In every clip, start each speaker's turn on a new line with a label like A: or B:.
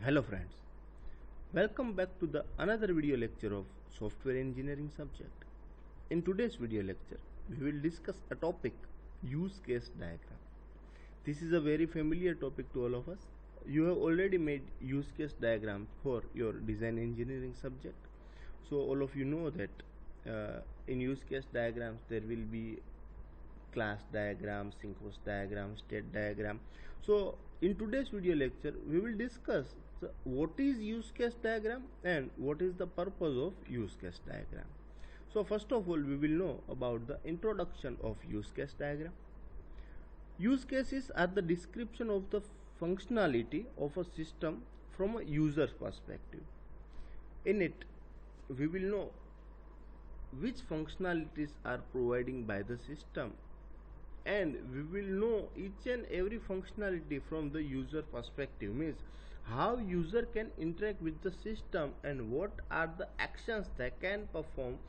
A: Hello friends, welcome back to the another video lecture of software engineering subject. In today's video lecture, we will discuss a topic, use case diagram. This is a very familiar topic to all of us. You have already made use case diagram for your design engineering subject. So all of you know that in use case diagrams there will be class diagram, synchronous diagram, state diagram. So in today's video lecture we will discuss what is use case diagram and what is the purpose of use case diagram. So first of all we will know about the introduction of use case diagram. Use cases are the description of the functionality of a system from a user's perspective. In it we will know which functionalities are provided by the system, and we will know each and every functionality from the user perspective, means how user can interact with the system and what are the actions they can perform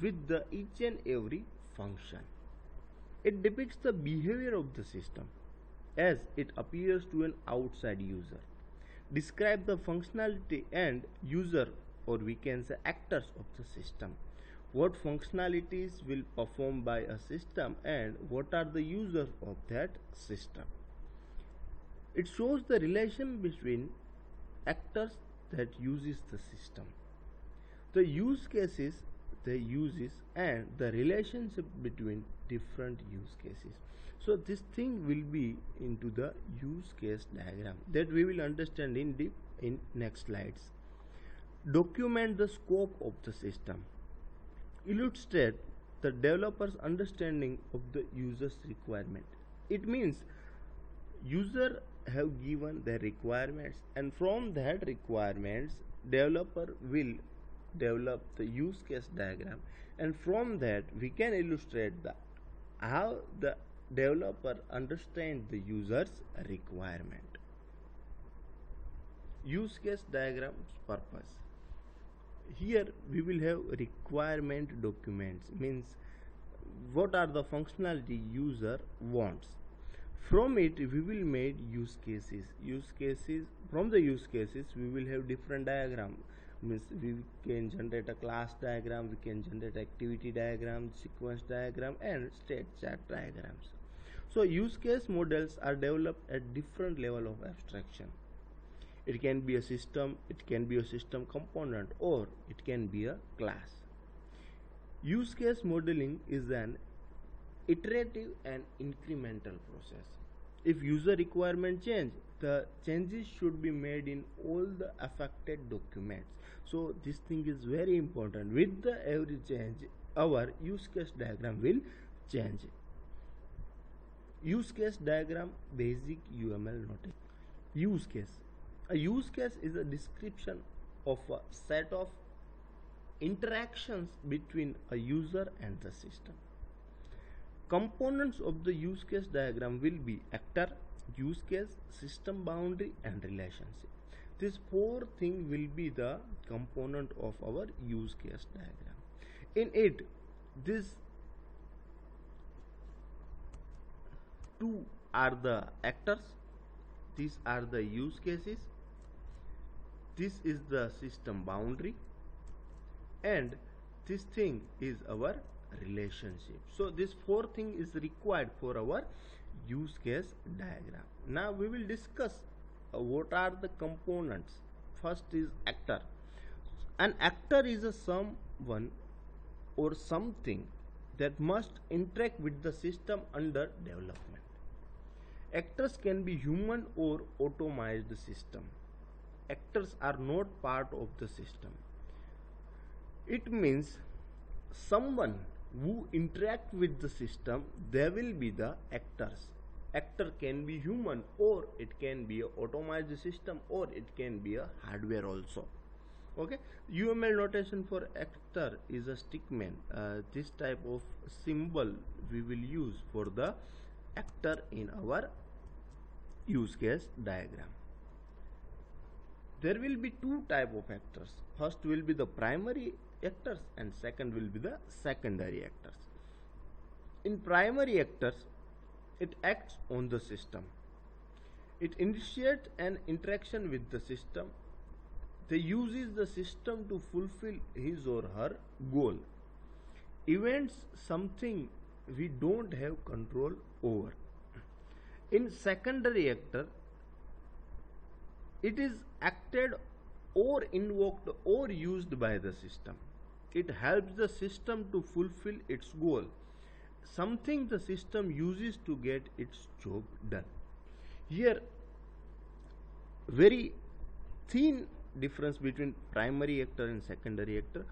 A: with the each and every function. It depicts the behavior of the system as it appears to an outside user, describe the functionality and user, or we can say actors of the system, what functionalities will perform by a system and what are the users of that system. It shows the relation between actors that uses the system, the use cases they uses, and the relationship between different use cases. So this thing will be into the use case diagram that we will understand in deep in next slides. Document the scope of the system. Illustrate the developer's understanding of the user's requirement. It means user have given their requirements, and from that requirements developer will develop the use case diagram, and from that we can illustrate the how the developer understands the user's requirement. Use case diagram's purpose. Here we will have requirement documents, means what are the functionality user wants. From it we will make use cases. From the use cases we will have different diagram, means we can generate a class diagram, we can generate activity diagram, sequence diagram and state chart diagrams. So use case models are developed at different level of abstraction. It can be a system, it can be a system component, or it can be a class. Use case modeling is an iterative and incremental process. If user requirement change, the changes should be made in all the affected documents. So this thing is very important. With the every change, our use case diagram will change. Use case diagram basic UML notation. Use case. A use case is a description of a set of interactions between a user and the system. Components of the use case diagram will be actor, use case, system boundary and relationship. These four things will be the component of our use case diagram. In it, these two are the actors, these are the use cases, this is the system boundary, and this thing is our relationship. So this four thing is required for our use case diagram. Now we will discuss what are the components. First is actor. An actor is a someone or something that must interact with the system under development. Actors can be human or automated system. Actors are not part of the system. It means someone who interact with the system, they will be the actors. Actor can be human, or it can be a automated system, or it can be a hardware also. Okay, UML notation for actor is a stickman. This type of symbol we will use for the actor in our use case diagram. There will be two type of actors. First will be the primary actors and second will be the secondary actors. In primary actors, it acts on the system. It initiates an interaction with the system. They uses the system to fulfill his or her goal. Events something we don't have control over. In secondary actor, it is acted or invoked or used by the system. It helps the system to fulfill its goal, something the system uses to get its job done. Here, very thin difference between primary actor and secondary actor.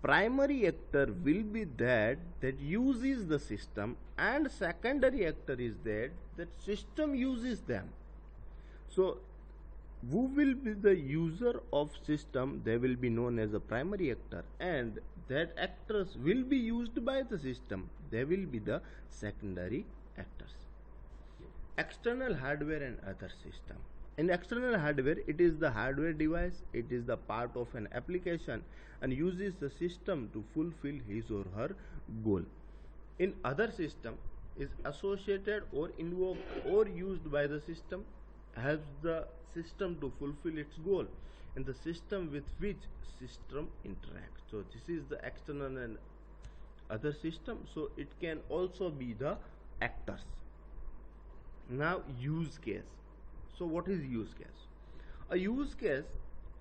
A: Primary actor will be that uses the system, and secondary actor is that system uses them. So who will be the user of system? They will be known as a primary actor, and that actors will be used by the system. They will be the secondary actors. External hardware and other system. In external hardware, it is the hardware device, it is the part of an application and uses the system to fulfill his or her goal. In other system, is associated or invoked or used by the system, helps the system to fulfill its goal, and the system with which system interacts. So this is the external and other system. So it can also be the actors. Now use case. So what is use case? A use case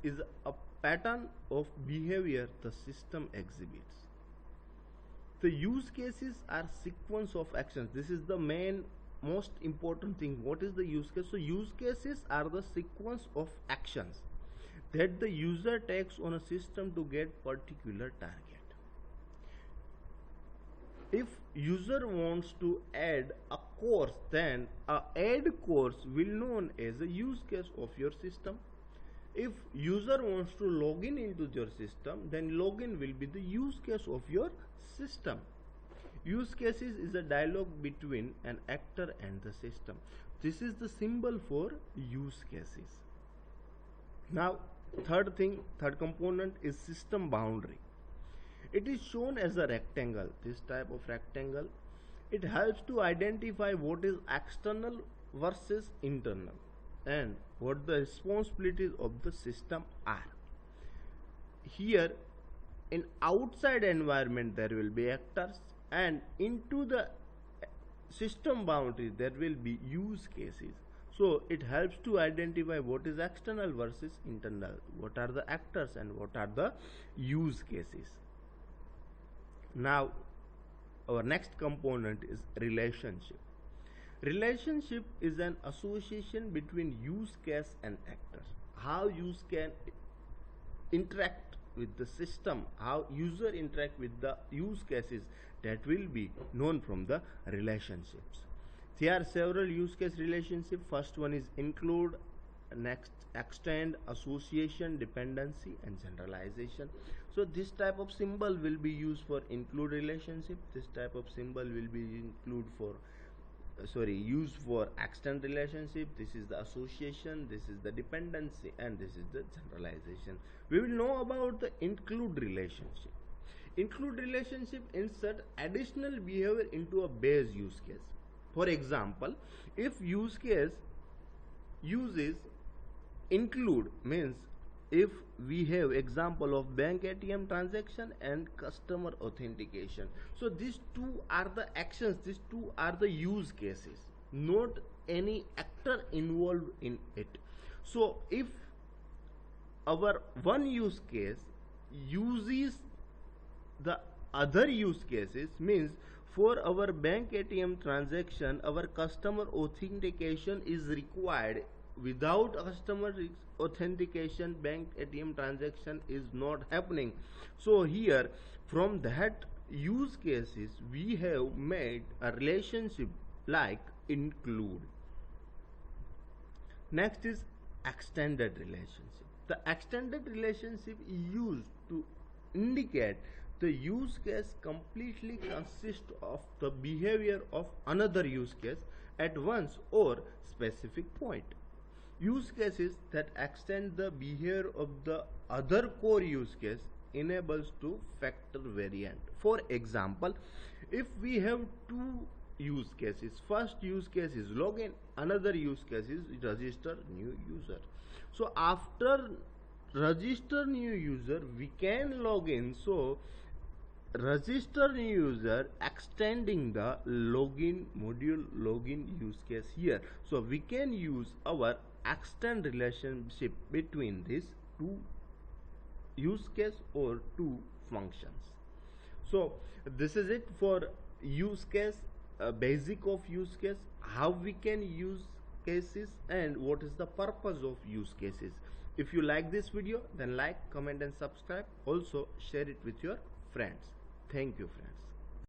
A: is a pattern of behavior the system exhibits. The use cases are sequence of actions. This is the most important thing. What is the use case? So use cases are the sequence of actions that the user takes on a system to get particular target. If user wants to add a course, then a add course will known as a use case of your system. If user wants to log in into your system, then login will be the use case of your system. Use cases is a dialogue between an actor and the system. This is the symbol for use cases. Now third component is system boundary. It is shown as a rectangle, this type of rectangle. It helps to identify what is external versus internal and what the responsibilities of the system are. Here in outside environment there will be actors, and into the system boundary there will be use cases. So it helps to identify what is external versus internal, what are the actors and what are the use cases. Now our next component is relationship. Relationship is an association between use case and actor. How use can interact with the system, how user interact with the use cases, that will be known from the relationships. There are several use case relationships. First one is include, next extend, association, dependency and generalization. So this type of symbol will be used for include relationship. This type of symbol will be used for extend relationship. This is the association, this is the dependency, and this is the generalization. We will know about the include relationship. Include relationship insert additional behavior into a base use case. For example, if use case uses include, means if we have example of bank ATM transaction and customer authentication, so these two are the actions, these two are the use cases, not any actor involved in it. So if our one use case uses the other use cases, means for our bank ATM transaction our customer authentication is required. Without customer authentication, bank ATM transaction is not happening. So here from that use cases we have made a relationship like include. Next is extended relationship. The extended relationship is used to indicate the use case completely consists of the behavior of another use case at once or specific point. Use cases that extend the behavior of the other core use case enables to factor variant. For example, if we have two use cases. First use case is login, another use case is register new user. So after register new user we can log in. So register new user extending the login module login use case here. So we can use our extend relationship between these two use case or two functions. So this is it for use case, basic of use case, how we can use cases and what is the purpose of use cases. If you like this video, then like, comment and subscribe. Also share it with your friends. Thank you friends.